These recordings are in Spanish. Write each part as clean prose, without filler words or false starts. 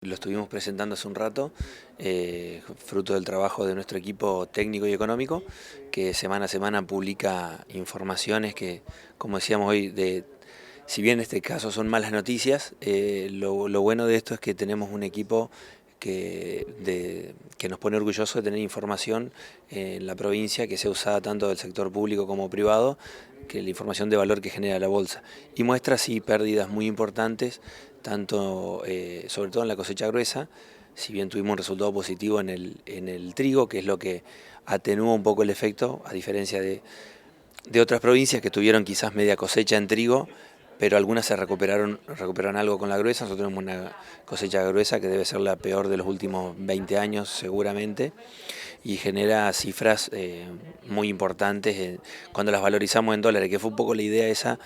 Lo estuvimos presentando hace un rato, fruto del trabajo de nuestro equipo técnico y económico, que semana a semana publica informaciones que, como decíamos hoy, si bien en este caso son malas noticias, lo bueno de esto es que tenemos un equipo que nos pone orgullosos de tener información en la provincia que sea usada tanto del sector público como privado, que la información de valor que genera la bolsa. Y muestra sí pérdidas muy importantes, tanto sobre todo en la cosecha gruesa, si bien tuvimos un resultado positivo en el trigo, que es lo que atenúa un poco el efecto, a diferencia de otras provincias que tuvieron quizás media cosecha en trigo, pero algunas se recuperaron algo con la gruesa. Nosotros tenemos una cosecha gruesa que debe ser la peor de los últimos 20 años seguramente, y genera cifras muy importantes cuando las valorizamos en dólares, que fue un poco la idea esa.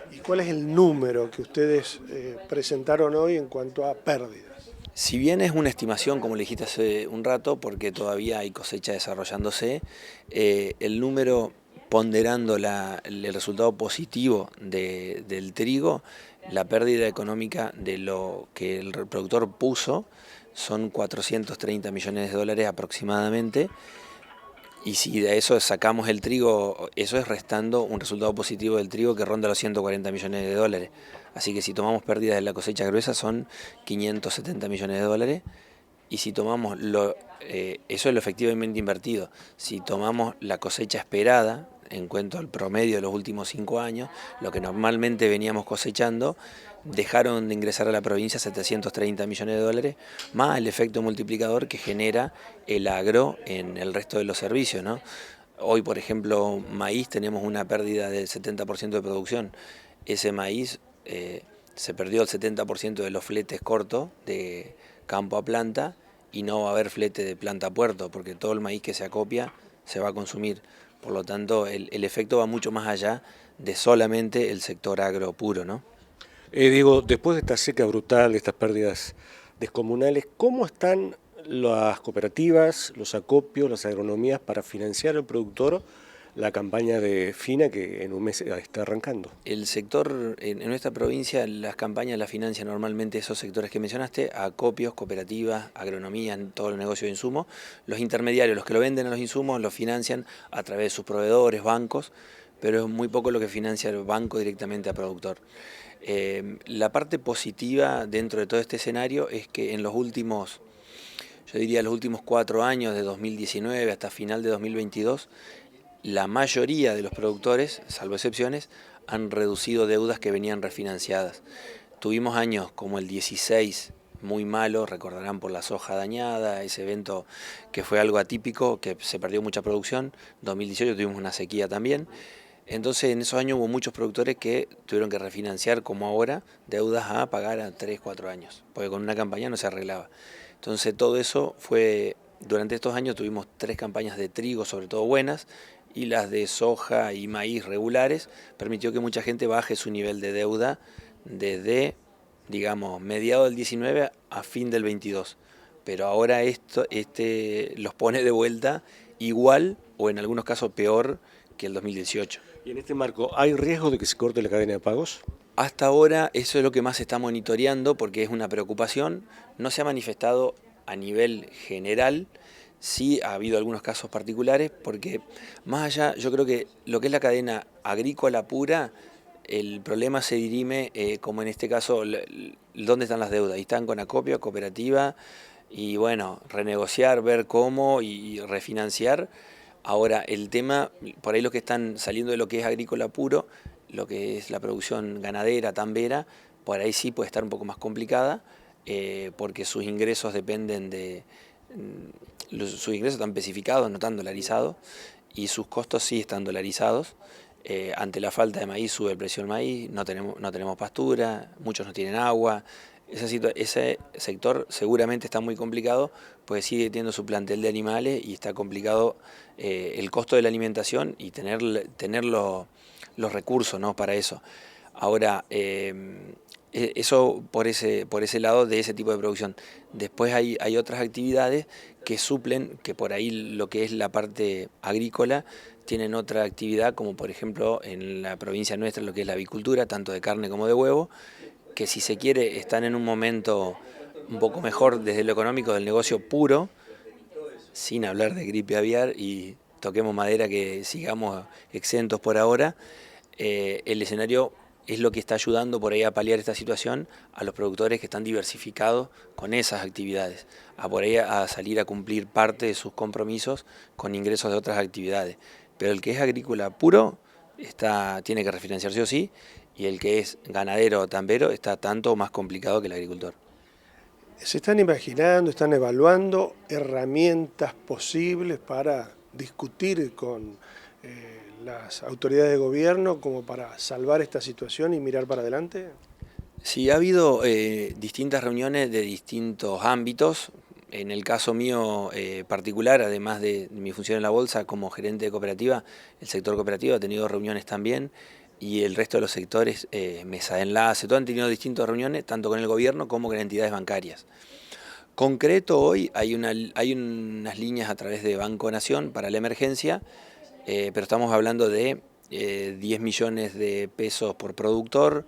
¿Y cuál es el número que ustedes presentaron hoy en cuanto a pérdidas? Si bien es una estimación, como le dijiste hace un rato, porque todavía hay cosecha desarrollándose, el número ponderando el resultado positivo del trigo, la pérdida económica de lo que el productor puso son 430 millones de dólares aproximadamente. Y si de eso sacamos el trigo, eso es restando un resultado positivo del trigo que ronda los 140 millones de dólares. Así que si tomamos pérdidas de la cosecha gruesa son 570 millones de dólares. Y si tomamos eso es lo efectivamente invertido. Si tomamos la cosecha esperada, en cuanto al promedio de los últimos 5 años, lo que normalmente veníamos cosechando, dejaron de ingresar a la provincia 730 millones de dólares, más el efecto multiplicador que genera el agro en el resto de los servicios, ¿no? Hoy, por ejemplo, maíz, tenemos una pérdida del 70% de producción. Ese maíz se perdió el 70% de los fletes cortos de campo a planta, y no va a haber flete de planta a puerto, porque todo el maíz que se acopia se va a consumir. Por lo tanto, el efecto va mucho más allá de solamente el sector agro puro, ¿no? Diego, después de esta seca brutal, de estas pérdidas descomunales, ¿cómo están las cooperativas, los acopios, las agronomías para financiar al productor la campaña de FINA que en un mes está arrancando? El sector, en nuestra provincia, las campañas las financian normalmente esos sectores que mencionaste: acopios, cooperativas, agronomía, en todo el negocio de insumos. Los intermediarios, los que lo venden a los insumos, los financian a través de sus proveedores, bancos, pero es muy poco lo que financia el banco directamente al productor. La parte positiva dentro de todo este escenario es que en los últimos, yo diría los últimos 4 años, de 2019 hasta final de 2022, la mayoría de los productores, salvo excepciones, han reducido deudas que venían refinanciadas. Tuvimos años como el 16 muy malo, recordarán, por la soja dañada, ese evento que fue algo atípico, que se perdió mucha producción. 2018 tuvimos una sequía también. Entonces en esos años hubo muchos productores que tuvieron que refinanciar, como ahora, deudas a pagar a 3, 4 años, porque con una campaña no se arreglaba. Entonces todo eso fue, durante estos años tuvimos 3 campañas de trigo, sobre todo buenas, y las de soja y maíz regulares, permitió que mucha gente baje su nivel de deuda desde, digamos, mediados del 19 a fin del 22. Pero ahora esto los pone de vuelta igual, o en algunos casos peor, que el 2018. Y en este marco, ¿hay riesgo de que se corte la cadena de pagos? Hasta ahora eso es lo que más se está monitoreando, porque es una preocupación. No se ha manifestado a nivel general. Sí ha habido algunos casos particulares, porque más allá, yo creo que lo que es la cadena agrícola pura, el problema se dirime, como en este caso, dónde están las deudas. Y están con acopio, cooperativa, y bueno, renegociar, ver cómo y refinanciar. Ahora, el tema, por ahí los que están saliendo de lo que es agrícola puro, lo que es la producción ganadera, tambera, por ahí sí puede estar un poco más complicada, porque sus ingresos dependen sus ingresos están especificados, no están dolarizados, y sus costos sí están dolarizados. Ante la falta de maíz sube el precio del maíz, no tenemos pastura, muchos no tienen agua. Ese sector seguramente está muy complicado, pues sigue teniendo su plantel de animales y está complicado el costo de la alimentación y tener los recursos, ¿no?, para eso. Ahora, eso por ese lado de ese tipo de producción. Después hay otras actividades que suplen, que por ahí lo que es la parte agrícola, tienen otra actividad, como por ejemplo en la provincia nuestra lo que es la avicultura, tanto de carne como de huevo, que si se quiere están en un momento un poco mejor desde lo económico del negocio puro, sin hablar de gripe aviar, y toquemos madera que sigamos exentos por ahora. El escenario es lo que está ayudando por ahí a paliar esta situación a los productores que están diversificados con esas actividades, a por ahí a salir a cumplir parte de sus compromisos con ingresos de otras actividades. Pero el que es agrícola puro tiene que refinanciar sí o sí, y el que es ganadero o tambero está tanto más complicado que el agricultor. ¿Se están imaginando, están evaluando herramientas posibles para discutir con las autoridades de gobierno como para salvar esta situación y mirar para adelante? Sí, ha habido distintas reuniones de distintos ámbitos. En el caso mío particular, además de mi función en la bolsa como gerente de cooperativa, el sector cooperativo ha tenido reuniones también, y el resto de los sectores, mesa de enlace, todos han tenido distintas reuniones, tanto con el gobierno como con entidades bancarias. Concreto, hoy hay unas líneas a través de Banco Nación para la emergencia, pero estamos hablando de 10 millones de pesos por productor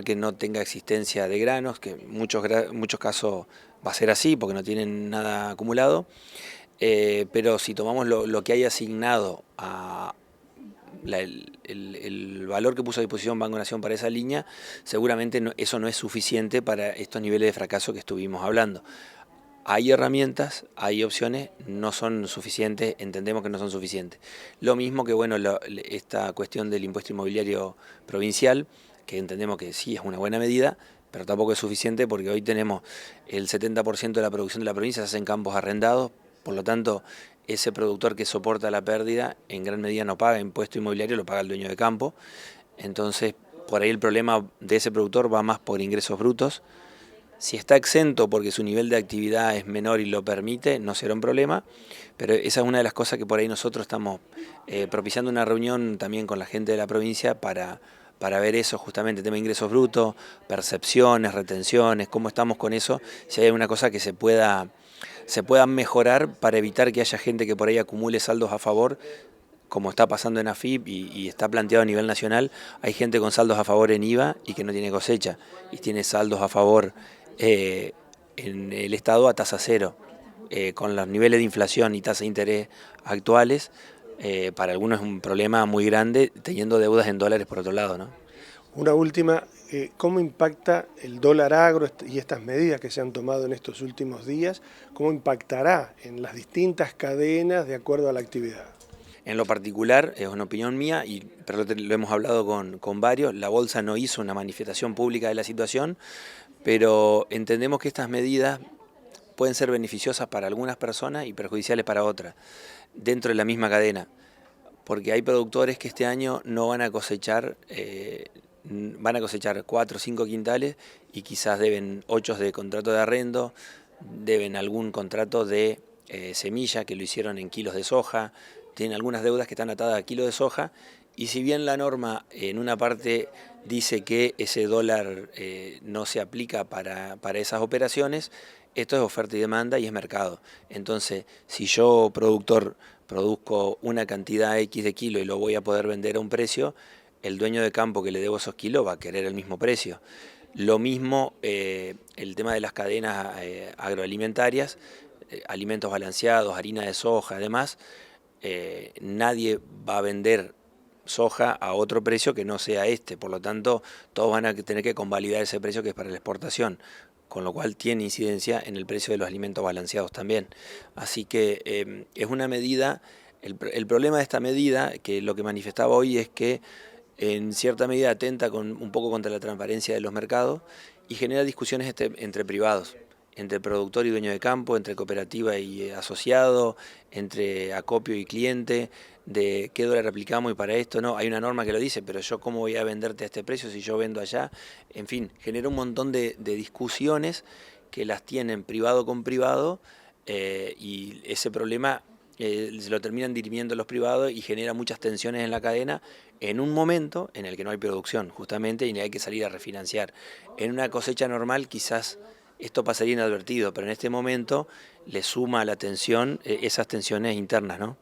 que no tenga existencia de granos, que en muchos casos va a ser así porque no tienen nada acumulado, pero si tomamos lo que hay asignado a el valor que puso a disposición Banco Nación para esa línea, seguramente eso no es suficiente para estos niveles de fracaso que estuvimos hablando. Hay herramientas, hay opciones, no son suficientes, entendemos que no son suficientes. Lo mismo que esta cuestión del impuesto inmobiliario provincial, que entendemos que sí es una buena medida, pero tampoco es suficiente porque hoy tenemos el 70% de la producción de la provincia se hace en campos arrendados, por lo tanto ese productor que soporta la pérdida en gran medida no paga impuesto inmobiliario, lo paga el dueño de campo. Entonces por ahí el problema de ese productor va más por ingresos brutos. Si está exento porque su nivel de actividad es menor y lo permite, no será un problema, pero esa es una de las cosas que por ahí nosotros estamos propiciando una reunión también con la gente de la provincia para ver eso, justamente, tema de ingresos brutos, percepciones, retenciones, cómo estamos con eso, si hay alguna cosa que se pueda mejorar para evitar que haya gente que por ahí acumule saldos a favor, como está pasando en AFIP y está planteado a nivel nacional. Hay gente con saldos a favor en IVA y que no tiene cosecha, y tiene saldos a favor en el Estado a tasa cero, con los niveles de inflación y tasa de interés actuales. Para algunos es un problema muy grande, teniendo deudas en dólares por otro lado, ¿no? Una última, ¿cómo impacta el dólar agro y estas medidas que se han tomado en estos últimos días? ¿Cómo impactará en las distintas cadenas de acuerdo a la actividad? En lo particular, es una opinión mía, pero lo hemos hablado con varios, la bolsa no hizo una manifestación pública de la situación, pero entendemos que estas medidas pueden ser beneficiosas para algunas personas y perjudiciales para otras, dentro de la misma cadena, porque hay productores que este año no van a cosechar, van a cosechar 4 o 5 quintales y quizás deben 8 de contrato de arrendo, deben algún contrato de semilla que lo hicieron en kilos de soja, tienen algunas deudas que están atadas a kilos de soja, y si bien la norma en una parte dice que ese dólar no se aplica para esas operaciones, esto es oferta y demanda y es mercado. Entonces, si yo, productor, produzco una cantidad X de kilos y lo voy a poder vender a un precio, el dueño de campo que le debo esos kilos va a querer el mismo precio. Lo mismo el tema de las cadenas agroalimentarias, alimentos balanceados, harina de soja, además, nadie va a vender soja a otro precio que no sea este, por lo tanto todos van a tener que convalidar ese precio que es para la exportación, con lo cual tiene incidencia en el precio de los alimentos balanceados también. Así que es una medida, el problema de esta medida, que lo que manifestaba hoy es que en cierta medida atenta un poco contra la transparencia de los mercados y genera discusiones entre privados, entre productor y dueño de campo, entre cooperativa y asociado, entre acopio y cliente, de qué dólar aplicamos y para esto no. Hay una norma que lo dice, pero yo cómo voy a venderte a este precio si yo vendo allá. En fin, genera un montón de discusiones que las tienen privado con privado, y ese problema se lo terminan dirimiendo los privados y genera muchas tensiones en la cadena en un momento en el que no hay producción, justamente, y hay que salir a refinanciar. En una cosecha normal quizás esto pasaría inadvertido, pero en este momento le suma a la tensión esas tensiones internas, ¿no?